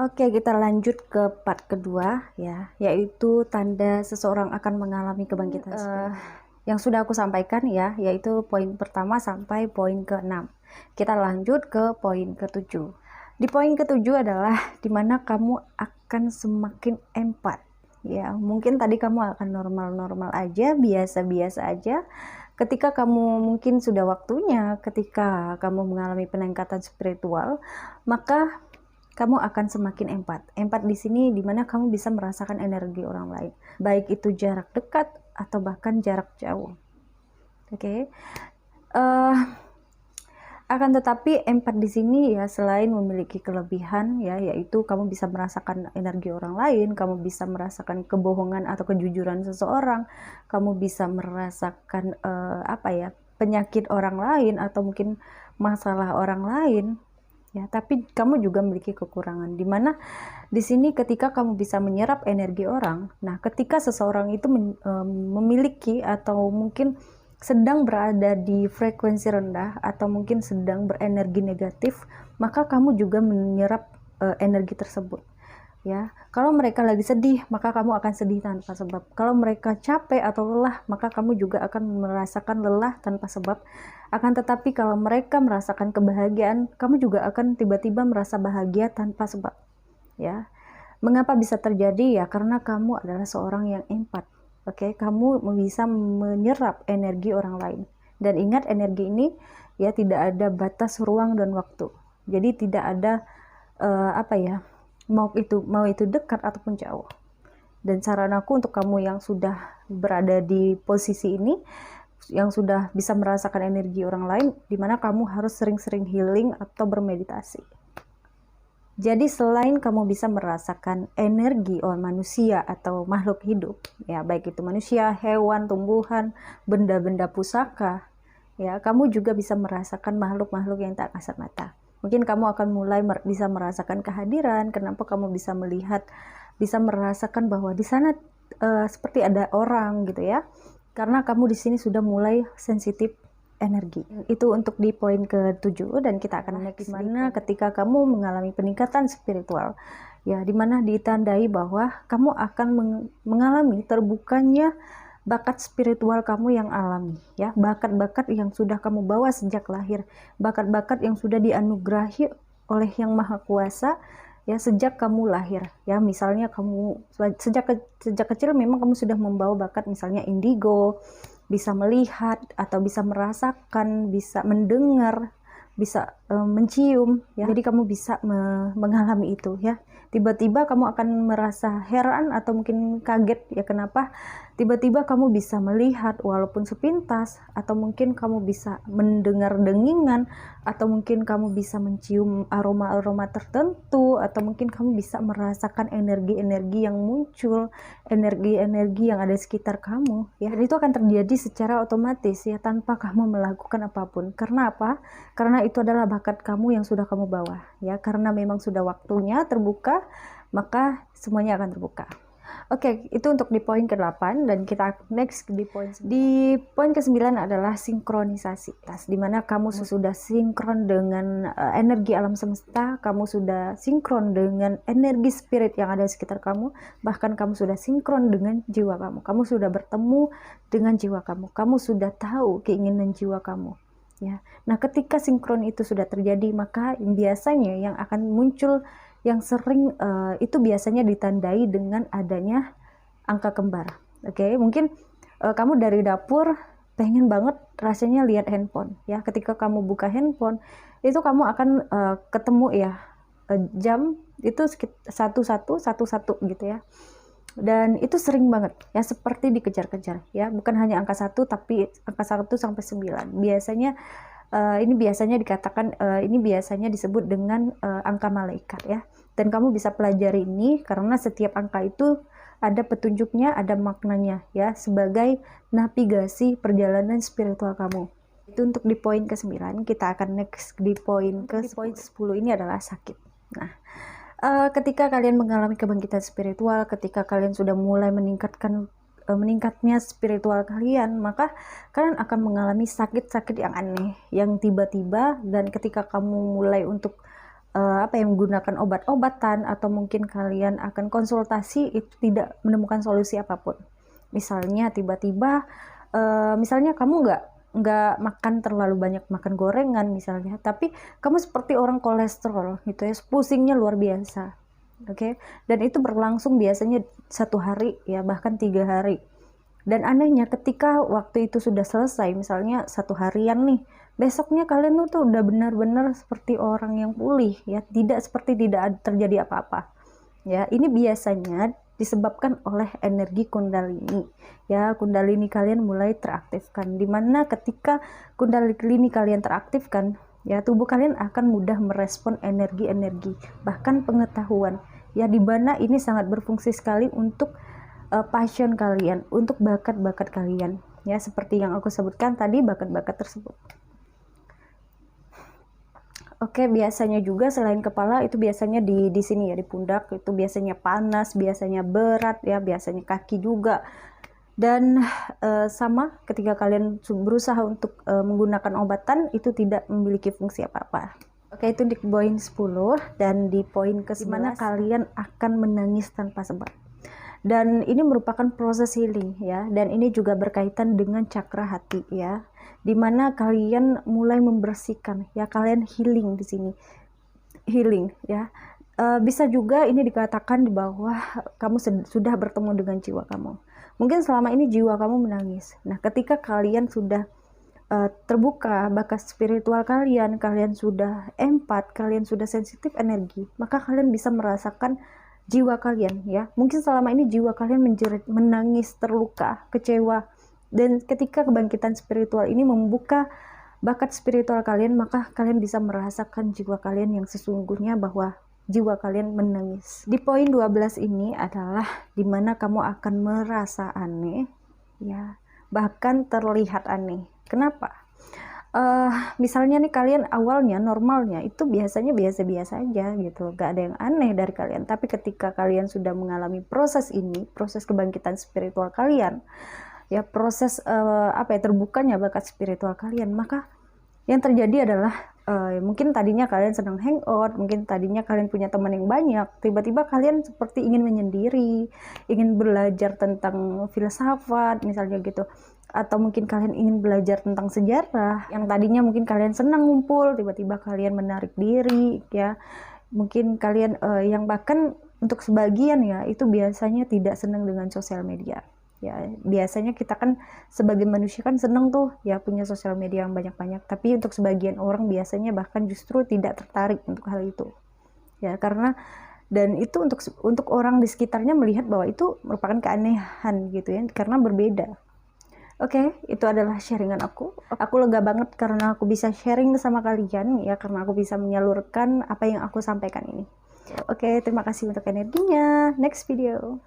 Oke, kita lanjut ke part kedua ya, yaitu tanda seseorang akan mengalami kebangkitan spiritual. Yang sudah aku sampaikan ya, yaitu poin pertama sampai poin ke-6. Kita lanjut ke poin ke-7. Di poin ke-7 adalah dimana kamu akan semakin empat. Ya, mungkin tadi kamu akan normal-normal aja, biasa-biasa aja. Ketika kamu mungkin sudah waktunya, ketika kamu mengalami peningkatan spiritual, maka kamu akan semakin empat. Empat di sini dimana kamu bisa merasakan energi orang lain, baik itu jarak dekat atau bahkan jarak jauh. Oke. Akan tetapi empat di sini ya selain memiliki kelebihan ya, yaitu kamu bisa merasakan energi orang lain, kamu bisa merasakan kebohongan atau kejujuran seseorang, kamu bisa merasakan penyakit orang lain atau mungkin masalah orang lain. Ya, tapi kamu juga memiliki kekurangan di mana di sini ketika kamu bisa menyerap energi orang. Nah, ketika seseorang itu memiliki atau mungkin sedang berada di frekuensi rendah atau mungkin sedang berenergi negatif, maka kamu juga menyerap energi tersebut. Ya, kalau mereka lagi sedih, maka kamu akan sedih tanpa sebab. Kalau mereka capek atau lelah, maka kamu juga akan merasakan lelah tanpa sebab. Akan tetapi kalau mereka merasakan kebahagiaan, kamu juga akan tiba-tiba merasa bahagia tanpa sebab. Ya, mengapa bisa terjadi? Ya, karena kamu adalah seorang yang empat. Oke, kamu bisa menyerap energi orang lain. Dan ingat, energi ini ya tidak ada batas ruang dan waktu. Jadi tidak ada mau itu dekat ataupun jauh. Dan saran aku untuk kamu yang sudah berada di posisi ini, yang sudah bisa merasakan energi orang lain, dimana kamu harus sering-sering healing atau bermeditasi. Jadi selain kamu bisa merasakan energi manusia atau makhluk hidup, ya baik itu manusia, hewan, tumbuhan, benda-benda pusaka, ya kamu juga bisa merasakan makhluk-makhluk yang tak kasat mata. Mungkin kamu akan mulai bisa merasakan kehadiran. Kenapa kamu bisa melihat, bisa merasakan bahwa di sana seperti ada orang gitu ya? Karena kamu di sini sudah mulai sensitif energi. Itu untuk di poin ke-7 dan kita akan next gimana ketika kamu mengalami peningkatan spiritual. Ya, dimana ditandai bahwa kamu akan mengalami terbukanya bakat spiritual kamu yang alami, ya, bakat-bakat yang sudah kamu bawa sejak lahir, bakat-bakat yang sudah dianugerahi oleh Yang Maha Kuasa ya sejak kamu lahir. Ya, misalnya kamu sejak kecil memang kamu sudah membawa bakat misalnya indigo, bisa melihat atau bisa merasakan, bisa mendengar, bisa mencium ya. Jadi kamu bisa mengalami itu ya. Tiba-tiba kamu akan merasa heran atau mungkin kaget ya, kenapa tiba-tiba kamu bisa melihat walaupun sepintas, atau mungkin kamu bisa mendengar dengingan, atau mungkin kamu bisa mencium aroma-aroma tertentu, atau mungkin kamu bisa merasakan energi-energi yang muncul, energi-energi yang ada di sekitar kamu ya. Dan itu akan terjadi secara otomatis ya, tanpa kamu melakukan apapun. Karena apa? Karena itu adalah bakat kamu yang sudah kamu bawa ya, karena memang sudah waktunya terbuka, maka semuanya akan terbuka. Oke, itu untuk di poin ke-8 dan kita next di poin 9. Di poin ke-9 adalah sinkronisasi. Di mana kamu sudah sinkron dengan energi alam semesta, kamu sudah sinkron dengan energi spirit yang ada di sekitar kamu, bahkan kamu sudah sinkron dengan jiwa kamu. Kamu sudah bertemu dengan jiwa kamu. Kamu sudah tahu keinginan jiwa kamu. Ya. Nah, ketika sinkron itu sudah terjadi, maka biasanya yang akan muncul yang sering itu biasanya ditandai dengan adanya angka kembar. Oke, mungkin kamu dari dapur pengen banget rasanya lihat handphone ya. Ketika kamu buka handphone itu kamu akan ketemu ya jam itu 1111 gitu ya. Dan itu sering banget ya, seperti dikejar-kejar ya, bukan hanya angka 1 tapi angka 1 sampai 9. Biasanya ini biasanya dikatakan ini biasanya disebut dengan angka malaikat ya. Dan kamu bisa pelajari ini karena setiap angka itu ada petunjuknya, ada maknanya ya, sebagai navigasi perjalanan spiritual kamu. Itu untuk di poin ke-9. Kita akan next di poin ke-10. 10 ini adalah sakit. Nah, ketika kalian mengalami kebangkitan spiritual, ketika kalian sudah mulai meningkatnya spiritual kalian, maka kalian akan mengalami sakit-sakit yang aneh, yang tiba-tiba, dan ketika kamu mulai untuk menggunakan obat-obatan, atau mungkin kalian akan konsultasi itu tidak menemukan solusi apapun. Misalnya tiba-tiba misalnya kamu nggak makan terlalu banyak makan gorengan misalnya, tapi kamu seperti orang kolesterol gitu ya, pusingnya luar biasa. Oke, dan itu berlangsung biasanya 1 hari ya, bahkan 3 hari. Dan anehnya ketika waktu itu sudah selesai, misalnya 1 harian nih, besoknya kalian tuh udah benar-benar seperti orang yang pulih ya, tidak seperti tidak terjadi apa-apa ya. Ini biasanya disebabkan oleh energi kundalini ya. Kundalini kalian mulai teraktifkan, dimana ketika kundalini kalian teraktifkan ya, tubuh kalian akan mudah merespon energi-energi, bahkan pengetahuan ya, dimana ini sangat berfungsi sekali untuk passion kalian, untuk bakat-bakat kalian ya, seperti yang aku sebutkan tadi, bakat-bakat tersebut. Oke, biasanya juga selain kepala itu biasanya di sini ya, di pundak itu biasanya panas, biasanya berat ya, biasanya kaki juga. Dan sama ketika kalian berusaha untuk menggunakan obatan, itu tidak memiliki fungsi apa-apa. Oke, itu di poin 10, dan di poin ke-11 kalian akan menangis tanpa sebab. Dan ini merupakan proses healing ya, dan ini juga berkaitan dengan cakra hati ya, dimana kalian mulai membersihkan ya, kalian healing di sini, healing ya. Bisa juga ini dikatakan di bawah kamu sudah bertemu dengan jiwa kamu. Mungkin selama ini jiwa kamu menangis. Nah, ketika kalian sudah terbuka bakat spiritual kalian, kalian sudah empat, kalian sudah sensitif energi, maka kalian bisa merasakan jiwa kalian ya. Mungkin selama ini jiwa kalian menjerit, menangis, terluka, kecewa, dan ketika kebangkitan spiritual ini membuka bakat spiritual kalian, maka kalian bisa merasakan jiwa kalian yang sesungguhnya, bahwa jiwa kalian menangis. Di poin 12 ini adalah dimana kamu akan merasa aneh ya, bahkan terlihat aneh. Kenapa? Misalnya nih, kalian awalnya normalnya itu biasanya biasa-biasa aja gitu, gak ada yang aneh dari kalian. Tapi ketika kalian sudah mengalami proses ini, proses kebangkitan spiritual kalian ya, proses terbukanya bakat spiritual kalian, maka yang terjadi adalah mungkin tadinya kalian sedang hangout, mungkin tadinya kalian punya teman yang banyak, tiba-tiba kalian seperti ingin menyendiri, ingin belajar tentang filsafat misalnya gitu, atau mungkin kalian ingin belajar tentang sejarah. Yang tadinya mungkin kalian senang ngumpul, tiba-tiba kalian menarik diri ya. Mungkin kalian yang bahkan untuk sebagian ya, itu biasanya tidak senang dengan sosial media ya. Biasanya kita kan sebagai manusia kan senang tuh ya punya sosial media yang banyak-banyak, tapi untuk sebagian orang biasanya bahkan justru tidak tertarik untuk hal itu ya, karena dan itu untuk orang di sekitarnya melihat bahwa itu merupakan keanehan gitu ya, karena berbeda. Oke, itu adalah sharingan aku. Aku lega banget karena aku bisa sharing sama kalian ya, karena aku bisa menyalurkan apa yang aku sampaikan ini. Oke, terima kasih untuk energinya. Next video.